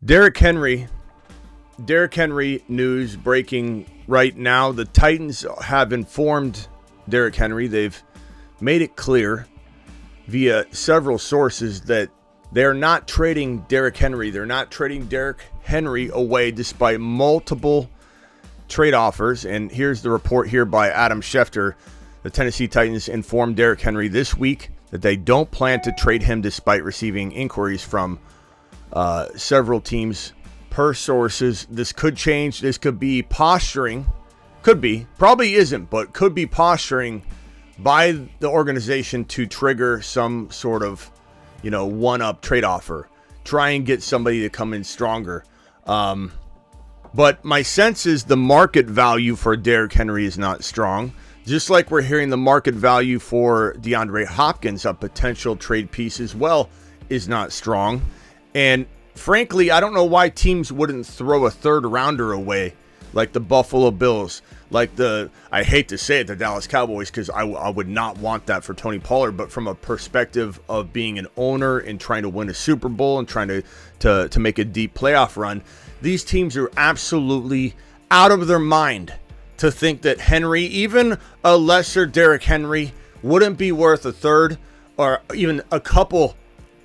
Derrick Henry news breaking right now. The Titans have informed Derrick Henry. They've made it clear via several sources that they're not trading Derrick Henry. They're not trading Derrick Henry away despite multiple trade offers. And here's the report here by Adam Schefter. The Tennessee Titans informed Derrick Henry this week that they don't plan to trade him despite receiving inquiries from several teams. Per sources, this could change. This could be posturing. Could be. Probably isn't, but could be posturing by the organization to trigger some sort of, one-up trade offer. Try and get somebody to come in stronger. But my sense is the market value for Derrick Henry is not strong. Just like we're hearing the market value for DeAndre Hopkins, a potential trade piece as well, is not strong. And frankly, I don't know why teams wouldn't throw a third rounder away, like the Buffalo Bills, like I hate to say it, the Dallas Cowboys, because I would not want that for Tony Pollard, but from a perspective of being an owner and trying to win a Super Bowl and trying to make a deep playoff run, these teams are absolutely out of their mind to think that Henry, even a lesser Derrick Henry, wouldn't be worth a third or even a couple,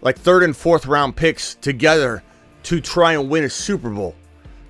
like third and fourth round picks together to try and win a Super Bowl.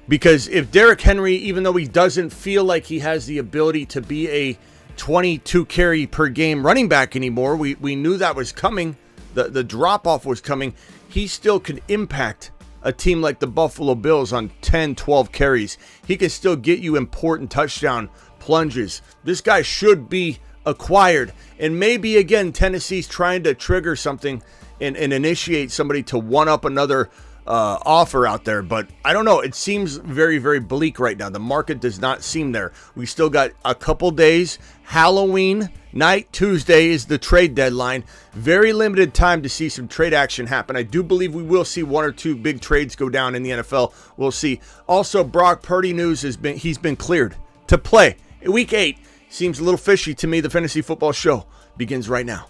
Because if Derrick Henry, even though he doesn't feel like he has the ability to be a 22 carry per game running back anymore, we knew that was coming, the drop off was coming, he still could impact a team like the Buffalo Bills on 10, 12 carries. He can still get you important touchdown plunges. This guy should be acquired. And maybe, again, Tennessee's trying to trigger something and initiate somebody to one-up another offer out there. But I don't know. It seems very, very bleak right now. The market does not seem there. We still got a couple days. Halloween night, Tuesday, is the trade deadline. Very limited time to see some trade action happen. I do believe we will see one or two big trades go down in the NFL. We'll see. Also, Brock Purdy news he's been cleared to play. Week 8 seems a little fishy to me. The Fantasy Football Show begins right now.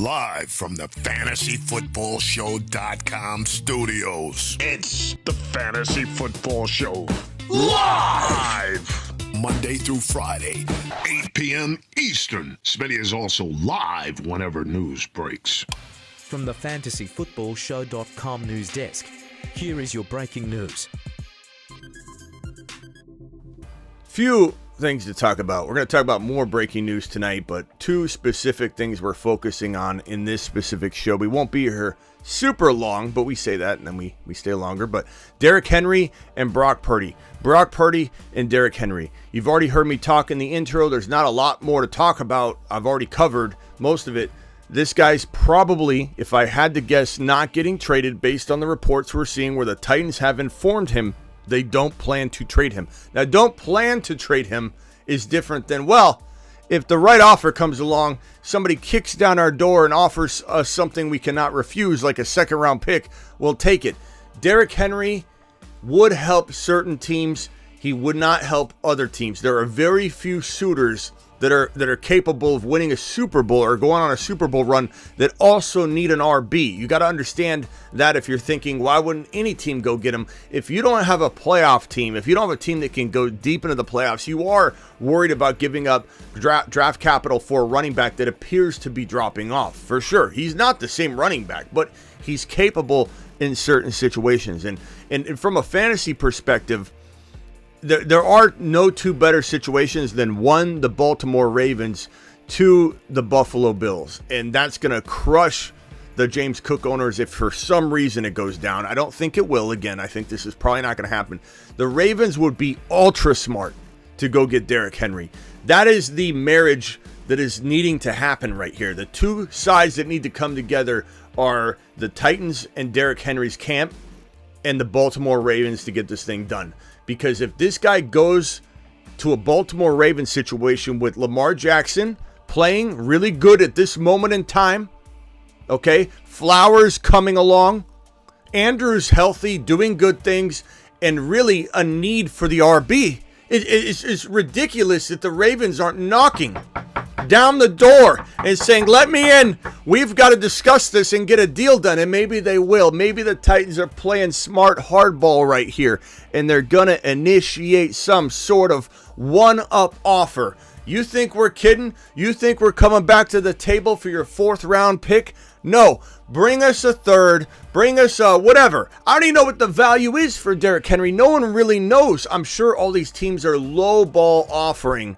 Live from the FantasyFootballShow.com studios. It's the Fantasy Football Show. Live! Monday through Friday, 8 p.m. Eastern. Smitty is also live whenever news breaks. From the FantasyFootballShow.com news desk, here is your breaking news. Few things to talk about. We're going to talk about more breaking news tonight, but two specific things we're focusing on in this specific show. We won't be here super long, but we say that and then we stay longer. But Derrick Henry and Brock Purdy. Brock Purdy and Derrick Henry. You've already heard me talk in the intro. There's not a lot more to talk about. I've already covered most of it. This guy's probably, if I had to guess, not getting traded based on the reports we're seeing where the Titans have informed him they don't plan to trade him. Now, don't plan to trade him is different than, well, if the right offer comes along, somebody kicks down our door and offers us something we cannot refuse, like a second-round pick, we'll take it. Derrick Henry would help certain teams. He would not help other teams. There are very few suitors that are capable of winning a Super Bowl or going on a Super Bowl run that also need an RB. You got to understand that if you're thinking, why wouldn't any team go get him? If you don't have a playoff team, if you don't have a team that can go deep into the playoffs, you are worried about giving up draft capital for a running back that appears to be dropping off. For sure, he's not the same running back, but he's capable in certain situations. And from a fantasy perspective, there are no two better situations than one, the Baltimore Ravens, two, the Buffalo Bills. And that's going to crush the James Cook owners if for some reason it goes down. I don't think it will. Again, I think this is probably not going to happen. The Ravens would be ultra smart to go get Derrick Henry. That is the marriage that is needing to happen right here. The two sides that need to come together are the Titans and Derrick Henry's camp and the Baltimore Ravens to get this thing done. Because if this guy goes to a Baltimore Ravens situation with Lamar Jackson playing really good at this moment in time, okay, Flowers coming along, Andrews healthy, doing good things, and really a need for the RB, it's ridiculous that the Ravens aren't knocking down the door and saying, let me in. We've got to discuss this and get a deal done. And maybe they will. Maybe the Titans are playing smart hardball right here, and they're going to initiate some sort of one-up offer. You think we're kidding? You think we're coming back to the table for your 4th-round pick? No. Bring us a 3rd. Bring us whatever. I don't even know what the value is for Derrick Henry. No one really knows. I'm sure all these teams are low ball offering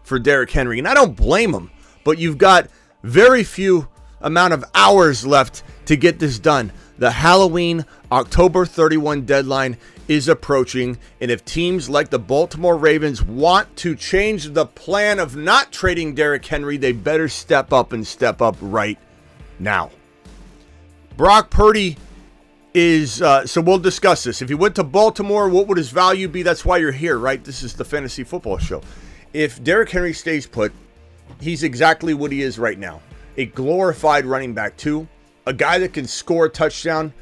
for Derrick Henry, and I don't blame them. But you've got very few amount of hours left to get this done. The Halloween October 31 deadline is approaching, and if teams like the Baltimore Ravens want to change the plan of not trading Derrick Henry, they better step up right now. Brock Purdy is, so we'll discuss this. If he went to Baltimore, what would his value be? That's why you're here, right? This is the Fantasy Football Show. If Derrick Henry stays put, he's exactly what he is right now. A glorified running back, too. A guy that can score a touchdown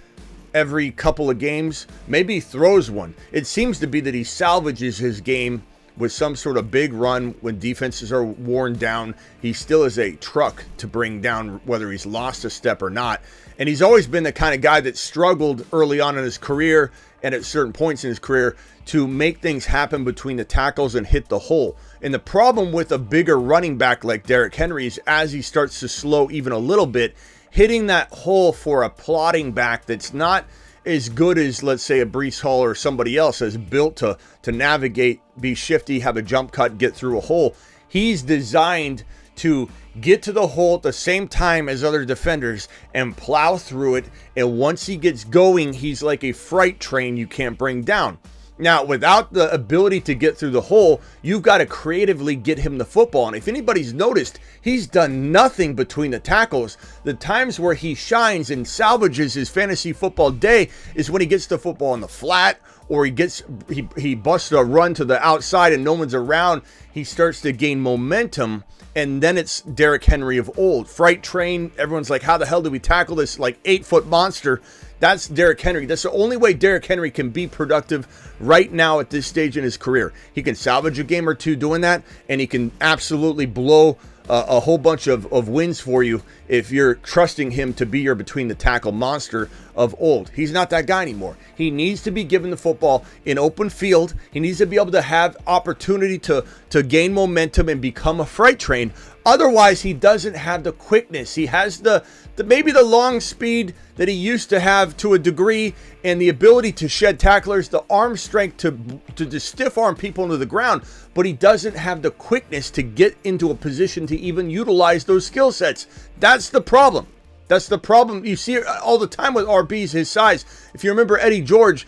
every couple of games. Maybe he throws one. It seems to be that he salvages his game with some sort of big run when defenses are worn down. He still is a truck to bring down, whether he's lost a step or not. And he's always been the kind of guy that struggled early on in his career and at certain points in his career to make things happen between the tackles and hit the hole. And the problem with a bigger running back like Derrick Henry is as he starts to slow even a little bit, hitting that hole for a plodding back that's not as good as, let's say, a Breece Hall or somebody else is built to navigate, be shifty, have a jump cut, get through a hole. He's designed to get to the hole at the same time as other defenders and plow through it. And once he gets going, he's like a freight train you can't bring down. Now, without the ability to get through the hole, you've got to creatively get him the football. And if anybody's noticed, he's done nothing between the tackles. The times where he shines and salvages his fantasy football day is when he gets the football in the flat, or he busts a run to the outside and no one's around. He starts to gain momentum, and then it's Derrick Henry of old. Freight train, everyone's like, how the hell do we tackle this like 8-foot monster? That's Derrick Henry. That's the only way Derrick Henry can be productive right now at this stage in his career. He can salvage a game or two doing that, and he can absolutely blow a whole bunch of wins for you if you're trusting him to be your between the tackle monster of old. He's not that guy anymore. He needs to be given the football in open field. He needs to be able to have opportunity to gain momentum and become a freight train. Otherwise, he doesn't have the quickness. He has the maybe the long speed that he used to have to a degree, and the ability to shed tacklers, the arm strength to stiff arm people into the ground, but he doesn't have the quickness to get into a position to even utilize those skill sets. That's the problem. That's the problem. You see it all the time with RBs his size. If you remember Eddie George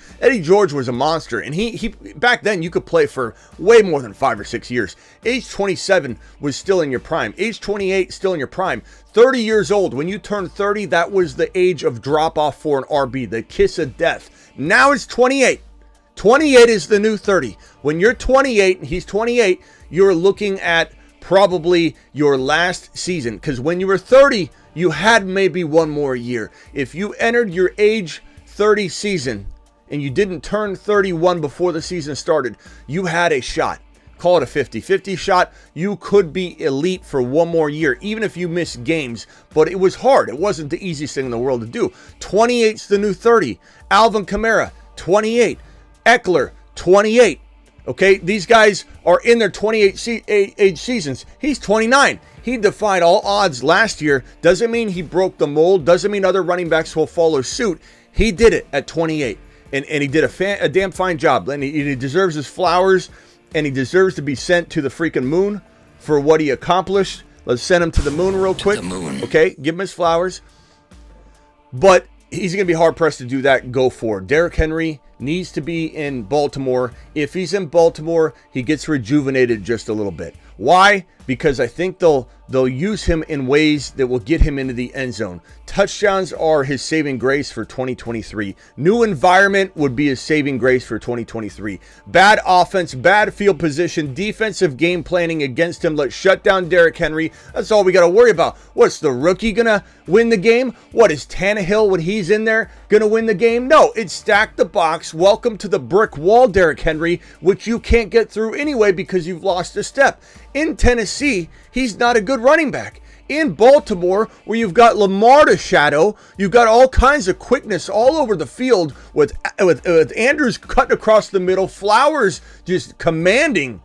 was a monster. And he back then you could play for way more than 5 or 6 years. Age 27 was still in your prime. Age 28, still in your prime. 30 years old. When you turned 30, that was the age of drop off for an RB, the kiss of death. Now it's 28. 28 is the new 30. When you're 28 and he's 28, you're looking at probably your last season. Because when you were 30, you had maybe one more year. If you entered your age 30 season and you didn't turn 31 before the season started, you had a shot. Call it a 50-50 shot. You could be elite for one more year, even if you missed games. But it was hard. It wasn't the easiest thing in the world to do. 28's the new 30. Alvin Kamara, 28. Eckler, 28. Okay, these guys are in their 28 age seasons. He's 29. He defied all odds last year. Doesn't mean he broke the mold. Doesn't mean other running backs will follow suit. He did it at 28. And he did a damn fine job. And he deserves his flowers. And he deserves to be sent to the freaking moon for what he accomplished. Let's send him to the moon real quick. Okay, give him his flowers. But he's going to be hard-pressed to do that. Go for it. Derrick Henry needs to be in Baltimore. If he's in Baltimore, he gets rejuvenated just a little bit. Why? Because I think they'll use him in ways that will get him into the end zone. Touchdowns are his saving grace for 2023. New environment would be his saving grace for 2023. Bad offense, bad field position, defensive game planning against him. Let's shut down Derrick Henry. That's all we got to worry about. What's the rookie going to win the game? What is Tannehill when he's in there going to win the game? No, it's stack the box. Welcome to the brick wall, Derrick Henry, which you can't get through anyway because you've lost a step. In Tennessee, he's not a good running back. In Baltimore, where you've got Lamar to shadow, you've got all kinds of quickness all over the field with Andrews cutting across the middle, Flowers just commanding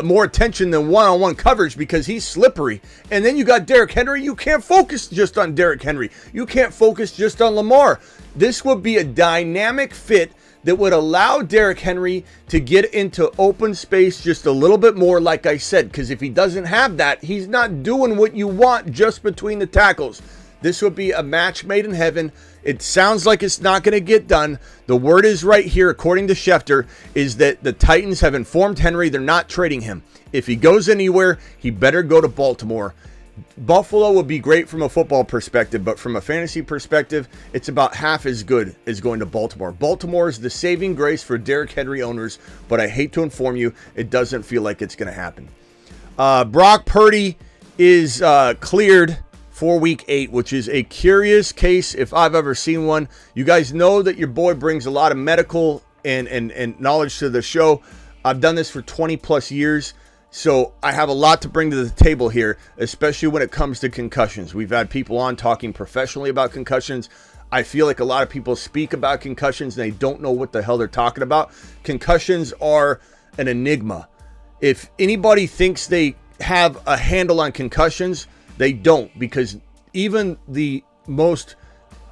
more attention than one-on-one coverage because he's slippery. And then you got Derrick Henry. You can't focus just on Derrick Henry. You can't focus just on Lamar. This would be a dynamic fit that would allow Derrick Henry to get into open space just a little bit more, like I said, because if he doesn't have that, he's not doing what you want just between the tackles. This would be a match made in heaven. It sounds like it's not going to get done. The word is right here, according to Schefter, is that the Titans have informed Henry they're not trading him. If he goes anywhere, he better go to Baltimore. Buffalo would be great from a football perspective, but from a fantasy perspective, it's about half as good as going to Baltimore. Baltimore is the saving grace for Derrick Henry owners, but I hate to inform you, it doesn't feel like it's going to happen. Brock Purdy is cleared for Week 8, which is a curious case if I've ever seen one. You guys know that your boy brings a lot of medical and knowledge to the show. I've done this for 20 plus years. So I have a lot to bring to the table here, especially when it comes to concussions. We've had people on talking professionally about concussions. I feel like a lot of people speak about concussions and they don't know what the hell they're talking about. Concussions are an enigma. If anybody thinks they have a handle on concussions, they don't, because even the most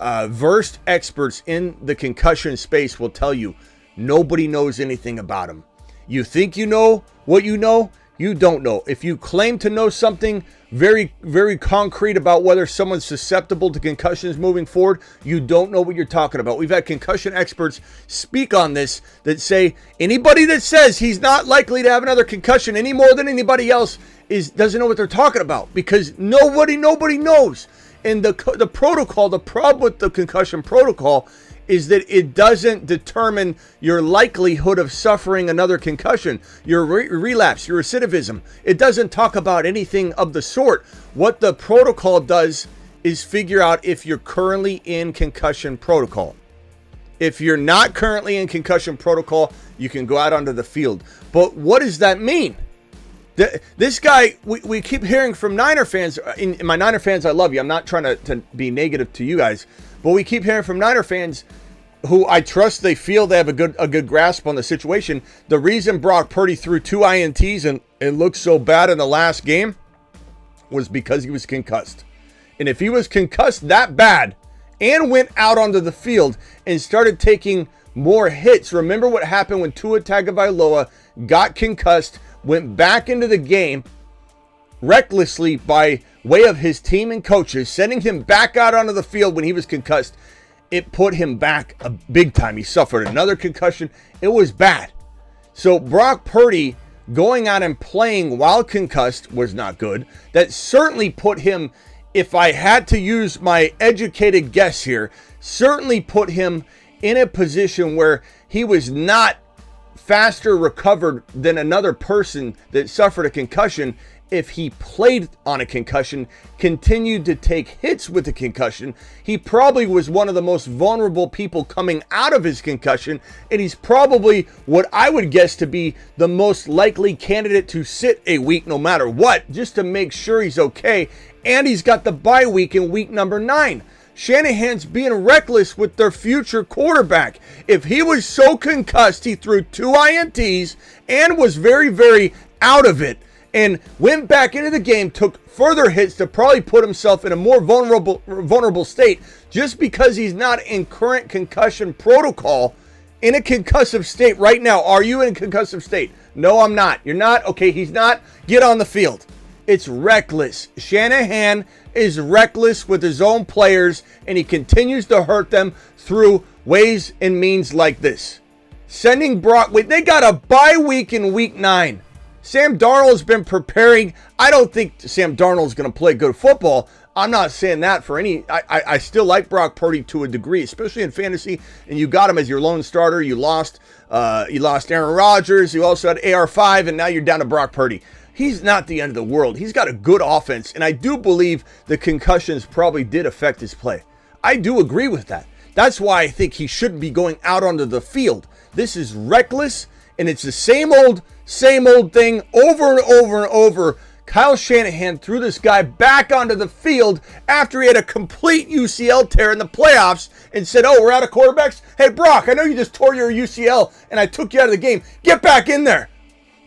versed experts in the concussion space will tell you nobody knows anything about them. You think you know what you know? You don't know. If you claim to know something very, very concrete about whether someone's susceptible to concussions moving forward, you don't know what you're talking about. We've had concussion experts speak on this that say anybody that says he's not likely to have another concussion any more than anybody else doesn't know what they're talking about, because nobody knows. And the protocol, the problem with the concussion protocol is that it doesn't determine your likelihood of suffering another concussion, your relapse, your recidivism. It doesn't talk about anything of the sort. What the protocol does is figure out if you're currently in concussion protocol. If you're not currently in concussion protocol, you can go out onto the field. But what does that mean? This guy, we keep hearing from Niner fans. In my Niner fans, I love you. I'm not trying to be negative to you guys. But we keep hearing from Niner fans who I trust they feel they have a good grasp on the situation. The reason Brock Purdy threw 2 INTs and looked so bad in the last game was because he was concussed. And if he was concussed that bad and went out onto the field and started taking more hits, remember what happened when Tua Tagovailoa got concussed, went back into the game recklessly by way of his team and coaches, sending him back out onto the field when he was concussed. It put him back a big time. He suffered another concussion. It was bad. So Brock Purdy going out and playing while concussed was not good. That certainly put him, if I had to use my educated guess here, certainly put him in a position where he was not faster recovered than another person that suffered a concussion. If he played on a concussion, continued to take hits with a concussion, he probably was one of the most vulnerable people coming out of his concussion, and he's probably what I would guess to be the most likely candidate to sit a week no matter what, just to make sure he's okay, and he's got the bye week in week number 9. Shanahan's being reckless with their future quarterback. If he was so concussed, he threw 2 INTs and was very, very out of it, and went back into the game, took further hits to probably put himself in a more vulnerable state just because he's not in current concussion protocol, in a concussive state right now. Are you in a concussive state? No, I'm not. You're not? Okay, he's not. Get on the field. It's reckless. Shanahan is reckless with his own players, and he continues to hurt them through ways and means like this. Sending Brock, they got a bye week in week 9. Sam Darnold has been preparing. I don't think Sam Darnold is going to play good football. I'm not saying that for any. I still like Brock Purdy to a degree, especially in fantasy. And you got him as your lone starter. You lost Aaron Rodgers. You also had AR5, and now you're down to Brock Purdy. He's not the end of the world. He's got a good offense, and I do believe the concussions probably did affect his play. I do agree with that. That's why I think he shouldn't be going out onto the field. This is reckless. And it's the same old thing over and over and over. Kyle Shanahan threw this guy back onto the field after he had a complete UCL tear in the playoffs and said, oh, we're out of quarterbacks? Hey, Brock, I know you just tore your UCL and I took you out of the game. Get back in there.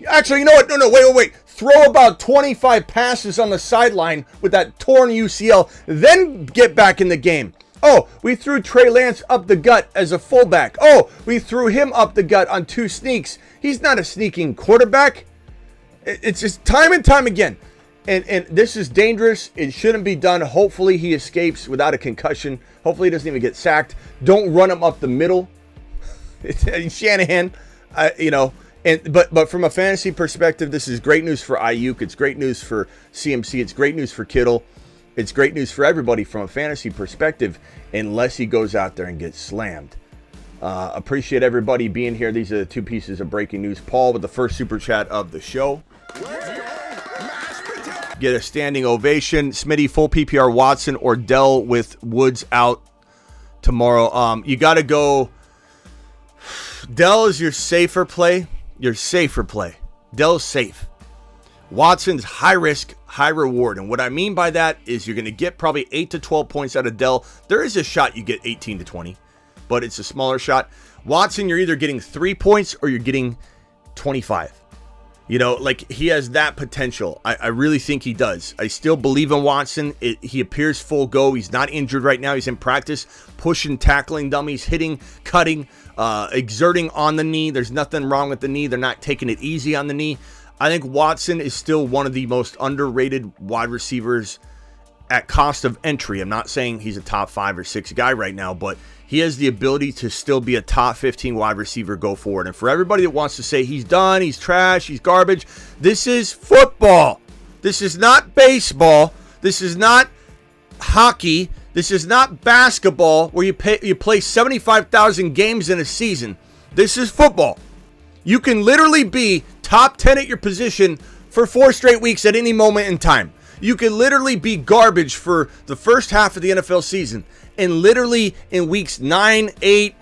Actually, you know what? No, wait. Throw about 25 passes on the sideline with that torn UCL, then get back in the game. Oh, we threw Trey Lance up the gut as a fullback. Oh, we threw him up the gut on 2 sneaks. He's not a sneaking quarterback. It's just time and time again. And this is dangerous. It shouldn't be done. Hopefully he escapes without a concussion. Hopefully he doesn't even get sacked. Don't run him up the middle. It's Shanahan, But from a fantasy perspective, this is great news for Ayuk. It's great news for CMC. It's great news for Kittle. It's great news for everybody from a fantasy perspective, unless he goes out there and gets slammed. Appreciate everybody being here. These are the 2 pieces of breaking news. Paul with the first super chat of the show. Get a standing ovation. Smitty, full PPR Watson or Dell with Woods out tomorrow. You got to go. Dell is your safer play. Dell's safe. Watson's high risk, high reward. And what I mean by that is you're going to get probably 8 to 12 points out of Dell. There is a shot you get 18 to 20, but it's a smaller shot. Watson, you're either getting 3 points or you're getting 25. He has that potential. I really think he does. I still believe in Watson. He appears full go. He's not injured right now. He's in practice, pushing, tackling dummies, hitting, cutting, exerting on the knee. There's nothing wrong with the knee. They're not taking it easy on the knee. I think Watson is still one of the most underrated wide receivers at cost of entry. I'm not saying he's a top 5 or 6 guy right now, but he has the ability to still be a top 15 wide receiver go forward. And for everybody that wants to say he's done, he's trash, he's garbage, this is football. This is not baseball. This is not hockey. This is not basketball where you play 75,000 games in a season. This is football. You can literally be top 10 at your position for 4 straight weeks at any moment in time. You can literally be garbage for the first half of the NFL season. And literally in weeks 9, 8,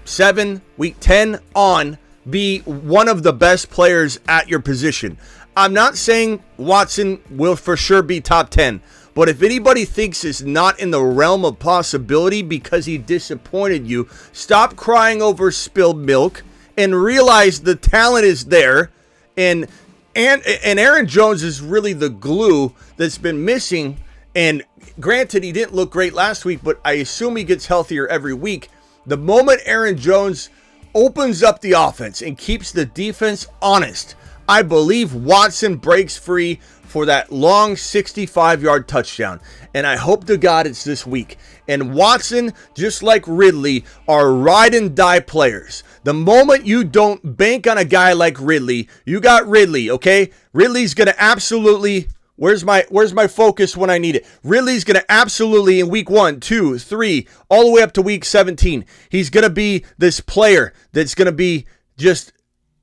7, week 10 on, be one of the best players at your position. I'm not saying Watson will for sure be top 10. But if anybody thinks it's not in the realm of possibility because he disappointed you, stop crying over spilled milk and realize the talent is there. And Aaron Jones is really the glue that's been missing. And granted, he didn't look great last week, but I assume he gets healthier every week. The moment Aaron Jones opens up the offense and keeps the defense honest, I believe Watson breaks free for that long 65-yard touchdown. And I hope to God it's this week. And Watson, just like Ridley, are ride and die players. The moment you don't bank on a guy like Ridley, you got Ridley, okay? Ridley's going to absolutely... Where's my focus when I need it? Ridley's going to absolutely, in week 1, 2, 3, all the way up to week 17, he's going to be this player that's going to be just...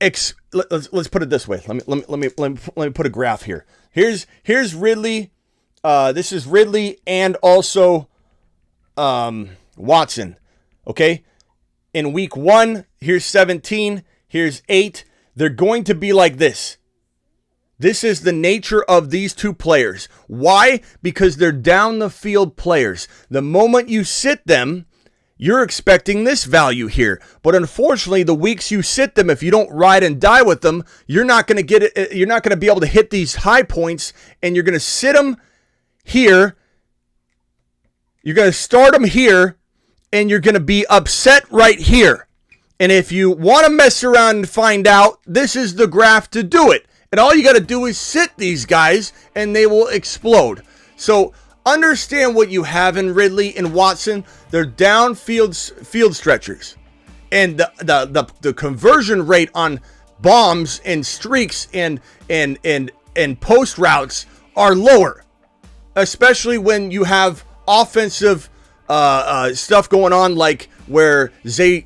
Let's put it this way. Let me put a graph here. Here's Ridley. This is Ridley and also Watson. Okay? In week 1, here's 17, here's 8. They're going to be like this. This is the nature of these 2 players. Why? Because they're down the field players. The moment you sit them, you're expecting this value here. But unfortunately, the weeks you sit them, if you don't ride and die with them, you're not going to get it. You're not going to be able to hit these high points, and you're going to sit them here. You're going to start them here, and you're going to be upset right here. And if you want to mess around and find out, this is the graph to do it. And all you got to do is sit these guys, and they will explode. So understand what you have in Ridley and Watson. They're downfield field stretchers. And the conversion rate on bombs and streaks and post routes are lower. Especially when you have offensive stuff going on, like where Zay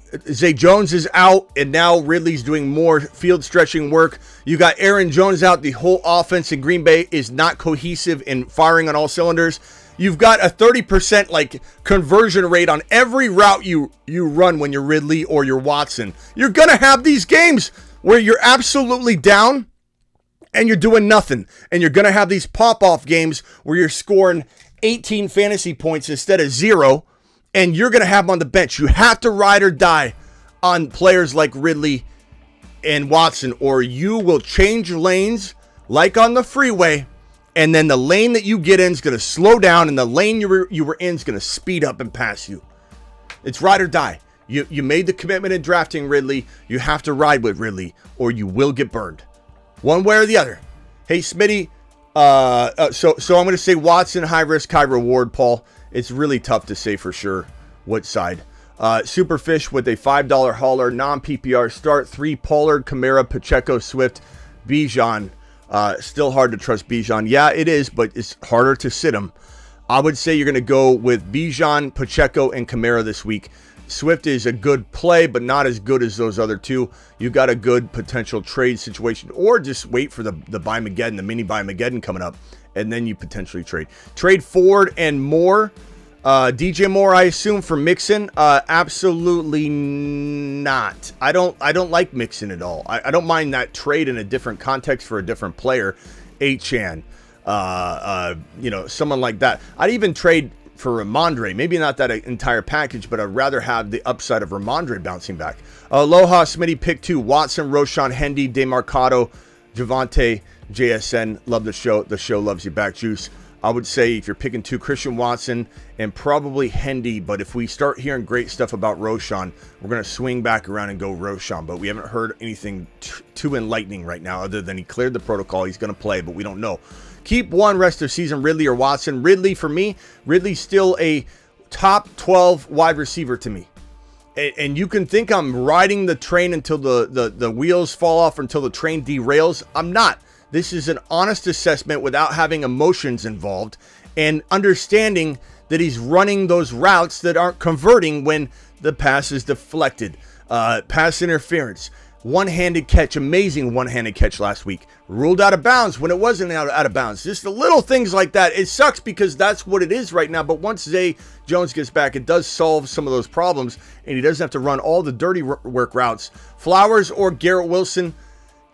Jones is out and now Ridley's doing more field stretching work. You got Aaron Jones out. The whole offense in Green Bay is not cohesive and firing on all cylinders. You've got a 30% like conversion rate on every route you run when you're Ridley or you're Watson. You're going to have these games where you're absolutely down and you're doing nothing. And you're going to have these pop-off games where you're scoring 18 fantasy points instead of 0, and you're going to have them on the bench. You have to ride or die on players like Ridley and Watson, or you will change lanes like on the freeway, and then the lane that you get in is going to slow down, and the lane you were in is going to speed up and pass you. It's ride or die. You made the commitment in drafting Ridley. You have to ride with Ridley, or you will get burned. One way or the other. Hey, Smitty, so I'm going to say Watson, high risk, high reward, Paul. It's really tough to say for sure what side. Superfish with a $5 hauler, non-PPR start, 3 Pollard, Kamara, Pacheco, Swift, Bijan. Still hard to trust Bijan. Yeah, it is, but it's harder to sit him. I would say you're going to go with Bijan, Pacheco, and Kamara this week. Swift is a good play, but not as good as those other two. You got a good potential trade situation, or just wait for the Buy-Mageddon, the mini Buy-Mageddon coming up, and then you potentially trade. Trade Ford and Moore. DJ Moore, I assume, for Mixon. Absolutely not. I don't like Mixon at all. I don't mind that trade in a different context for a different player. Achane, someone like that. I'd even trade for Ramondre. Maybe not that entire package, but I'd rather have the upside of Ramondre bouncing back. Aloha, Smitty, pick 2. Watson, Roshan, Hendy, DeMarcado, Javante, JSN. Love the show. The show loves you back, Juice. I would say if you're picking 2, Christian Watson and probably Hendy, but if we start hearing great stuff about Roshan, we're going to swing back around and go Roshan, but we haven't heard anything too enlightening right now other than he cleared the protocol. He's going to play, but we don't know. Keep 1 rest of season, Ridley or Watson. Ridley for me. Ridley's still a top 12 wide receiver to me. And you can think I'm riding the train until the wheels fall off, until the train derails. I'm not. This is an honest assessment without having emotions involved and understanding that he's running those routes that aren't converting when the pass is deflected. Pass interference. One-handed catch, amazing one-handed catch last week. Ruled out of bounds when it wasn't out of bounds. Just the little things like that. It sucks because that's what it is right now. But once Zay Jones gets back, it does solve some of those problems, and he doesn't have to run all the dirty work routes. Flowers or Garrett Wilson?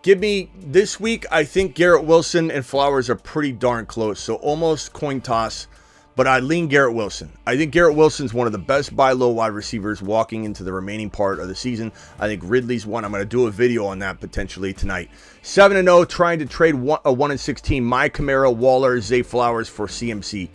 Give me this week. I think Garrett Wilson and Flowers are pretty darn close. So almost coin toss. But I lean Garrett Wilson. I think Garrett Wilson's one of the best buy low wide receivers walking into the remaining part of the season. I think Ridley's one. I'm going to do a video on that potentially tonight. 7-0, trying to trade a 1-16. My Kamara, Waller, Zay Flowers for CMC.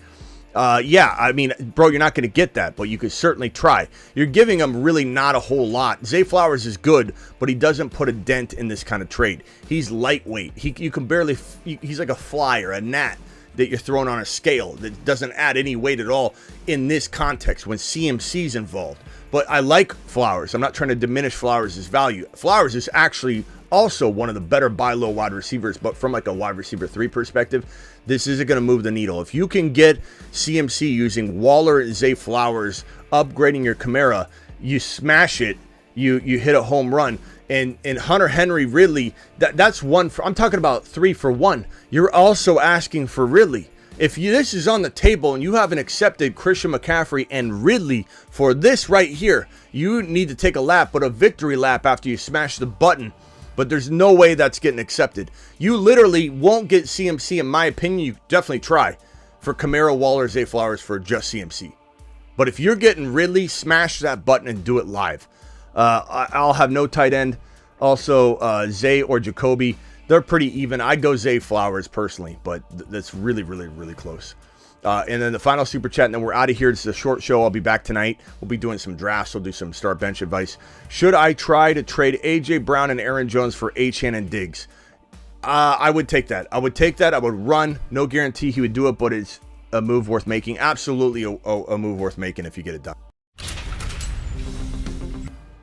Yeah, I mean, bro, you're not going to get that, but you could certainly try. You're giving him really not a whole lot. Zay Flowers is good, but he doesn't put a dent in this kind of trade. He's lightweight. You can barely, he's like a fly or a gnat that you're throwing on a scale that doesn't add any weight at all in this context when CMC's involved. But I like Flowers. I'm not trying to diminish Flowers' value. Flowers is actually also one of the better buy low wide receivers, but from like a wide receiver 3 perspective, this isn't going to move the needle. If you can get CMC using Waller and Zay Flowers, upgrading your Kamara, you smash it, you hit a home run. And Hunter Henry, Ridley, that's one for, I'm talking about 3 for 1. You're also asking for Ridley. If this is on the table and you haven't accepted Christian McCaffrey and Ridley for this right here, you need to take a lap, but a victory lap after you smash the button. But there's no way that's getting accepted. You literally won't get CMC, in my opinion. You definitely try for Kamara, Waller, Zay Flowers for just CMC. But if you're getting Ridley, smash that button and do it live. I'll have no tight end. Also, Zay or Jacoby, they're pretty even. I'd go Zay Flowers personally, but that's really, really, really close. And then the final super chat, and then we're out of here. This is a short show. I'll be back tonight. We'll be doing some drafts. We'll do some start bench advice. Should I try to trade A.J. Brown and Aaron Jones for Achane and Diggs? I would take that. I would run. No guarantee he would do it, but it's a move worth making. Absolutely a move worth making if you get it done.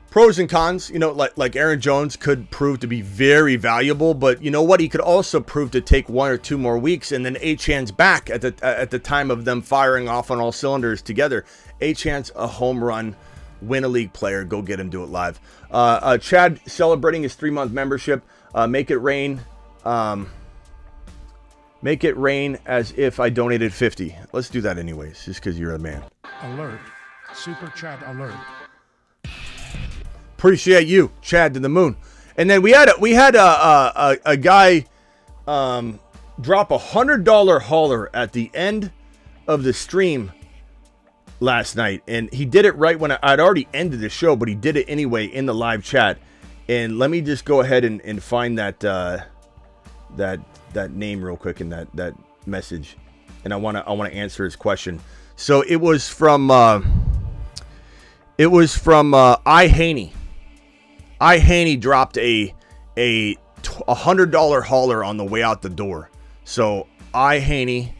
Pros and cons, like Aaron Jones could prove to be very valuable, but you know what? He could also prove to take 1 or 2 more weeks, and then Achane's back at the time of them firing off on all cylinders together. Achane's a home run, win a league player. Go get him, do it live. Chad celebrating his 3-month membership. Make it rain. Make it rain as if I donated 50. Let's do that anyways, just because you're a man. Alert. Super chat alert. Appreciate you, Chad to the moon. And then we had a guy drop $100 hauler at the end of the stream last night, and he did it right when I'd already ended the show, but he did it anyway in the live chat. And let me just go ahead and find that name real quick in that message, and I want to answer his question. So it was from I Haney. I Haney dropped a $100 hauler on the way out the door. So I Haney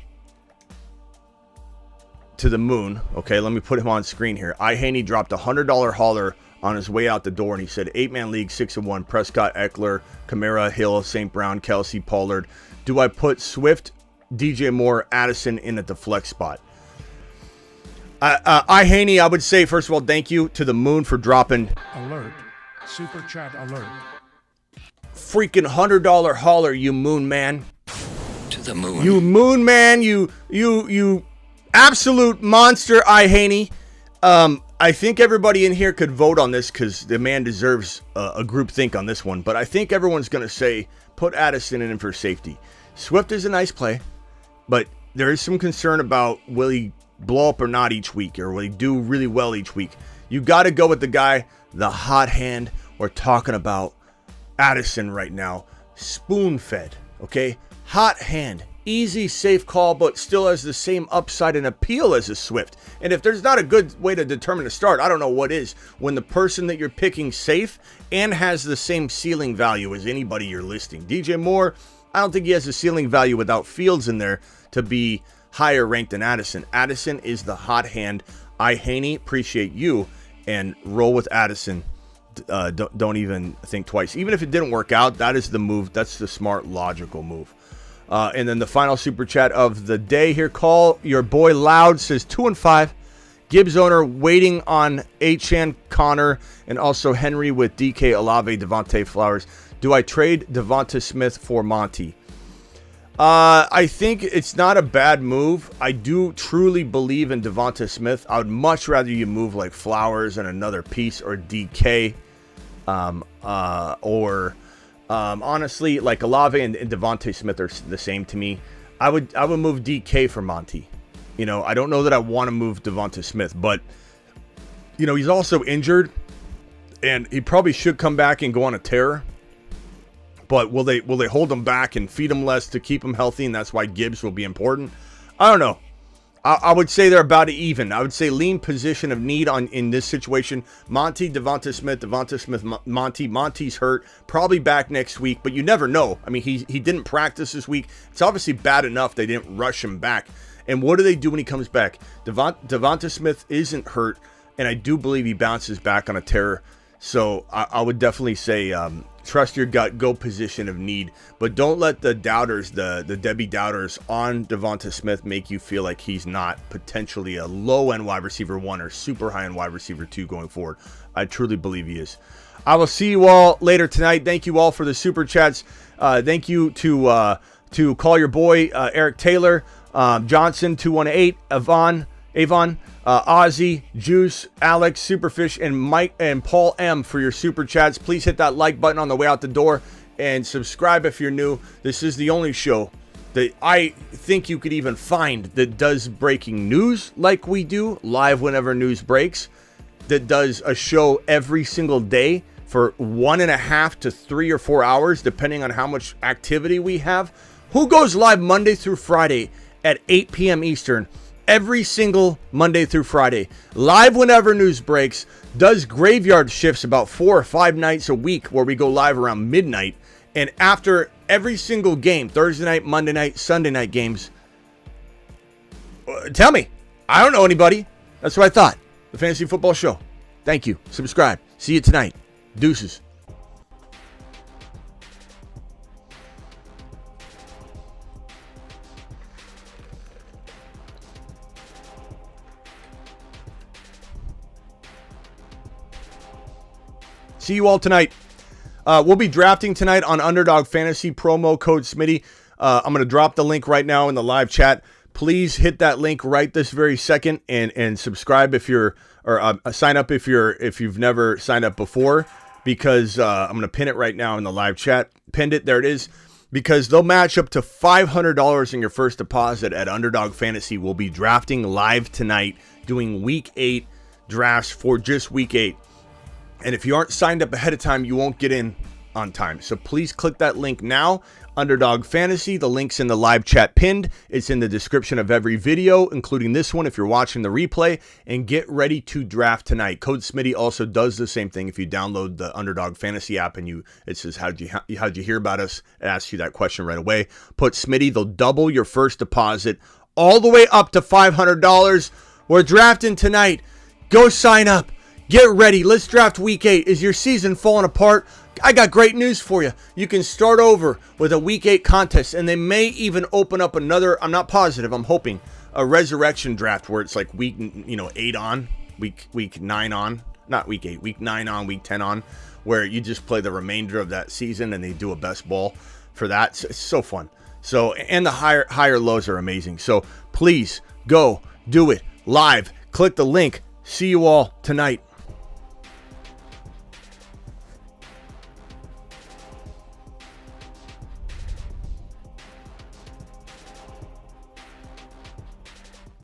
to the moon. Okay, let me put him on screen here. I Haney dropped a $100 hauler on his way out the door, and he said 8-man league, 6-1, Prescott, Eckler, Kamara, Hill, St. Brown, Kelsey, Pollard. Do I put Swift, DJ Moore, Addison in at the flex spot? I Haney, I would say, first of all, thank you to the moon for dropping Alert. Super chat alert. freaking $100 hauler, you moon man. To the moon. You moon man, you absolute monster, I Haney. I think everybody in here could vote on this because the man deserves a group think on this one. But I think everyone's going to say put Addison in for safety. Swift is a nice play, but there is some concern about will he blow up or not each week, or will he do really well each week. You got to go with the guy, the hot hand. We're talking about Addison right now. Spoon-fed, okay? Hot hand. Easy, safe call, but still has the same upside and appeal as a Swift. And if there's not a good way to determine a start, I don't know what is. When the person that you're picking safe and has the same ceiling value as anybody you're listing. DJ Moore, I don't think he has a ceiling value without Fields in there to be higher ranked than Addison. Addison is the hot hand. I Haney, appreciate you, and roll with Addison. Don't even think twice. Even if it didn't work out, that is the move. That's the smart, logical move. And then the final super chat of the day here. Call your boy Loud says 2-5. Gibbs owner waiting on Achan, Connor, and also Henry with DK, Olave, Devontae Flowers. Do I trade Devonta Smith for Monty? I think it's not a bad move. I do truly believe in Devonta Smith. I would much rather you move like Flowers and another piece, or DK, honestly, like Olave and Devontae Smith are the same to me. I would move DK for Monty. You know, I don't know that I want to move Devonta Smith, but you know, he's also injured, and he probably should come back and go on a tear. But will they hold him back and feed him less to keep him healthy, and that's why Gibbs will be important? I don't know. I would say they're about even. I would say lean position of need in this situation. Monty, Devonta Smith, Monty. Monty's hurt, probably back next week, but you never know. I mean, he didn't practice this week. It's obviously bad enough they didn't rush him back. And what do they do when he comes back? Devonta Smith isn't hurt, and I do believe he bounces back on a tear. So I would definitely say trust your gut, go position of need, but don't let the doubters, the Debbie doubters on Devonta Smith make you feel like he's not potentially a low-end wide receiver 1 or super high-end wide receiver 2 going forward. I truly believe he is. I will see you all later tonight. Thank you all for the super chats. Thank you to call your boy Eric Taylor, Johnson 218, Avon, Ozzy, Juice, Alex, Superfish, and Mike and Paul M for your super chats. Please hit that like button on the way out the door and subscribe if you're new. This is the only show that I think you could even find that does breaking news like we do, live whenever news breaks, that does a show every single day for 1.5 to 3 or 4 hours, depending on how much activity we have. Who goes live Monday through Friday at 8 p.m. Eastern? Every single Monday through Friday, live whenever news breaks, does graveyard shifts about 4 or 5 nights a week where we go live around midnight. And after every single game, Thursday night, Monday night, Sunday night games, tell me. I don't know anybody. That's what I thought. The Fantasy Football Show. Thank you. Subscribe. See you tonight. Deuces. See you all tonight. We'll be drafting tonight on Underdog Fantasy, promo code Smitty. I'm going to drop the link right now in the live chat. Please hit that link right this very second and subscribe if you're, or sign up if you've never signed up before. because I'm going to pin it right now in the live chat. Pinned it. There it is. Because they'll match up to $500 in your first deposit at Underdog Fantasy. We'll be drafting live tonight, doing Week 8 drafts for just Week 8. And if you aren't signed up ahead of time, you won't get in on time. So please click that link now. Underdog Fantasy. The link's in the live chat pinned. It's in the description of every video, including this one if you're watching the replay. And get ready to draft tonight. Code Smitty also does the same thing. If you download the Underdog Fantasy app and it says, how'd you hear about us? It asks you that question right away. Put Smitty. They'll double your first deposit all the way up to $500. We're drafting tonight. Go sign up. Get ready. Let's draft Week 8. Is your season falling apart? I got great news for you. You can start over with a Week 8 contest, and they may even open up another, I'm not positive, I'm hoping, a resurrection draft where it's like week 8 on, week 9 on, not Week 8, week 9 on, week 10 on, where you just play the remainder of that season and they do a best ball for that. It's so fun. So, and the higher lows are amazing. So please go do it live. Click the link. See you all tonight.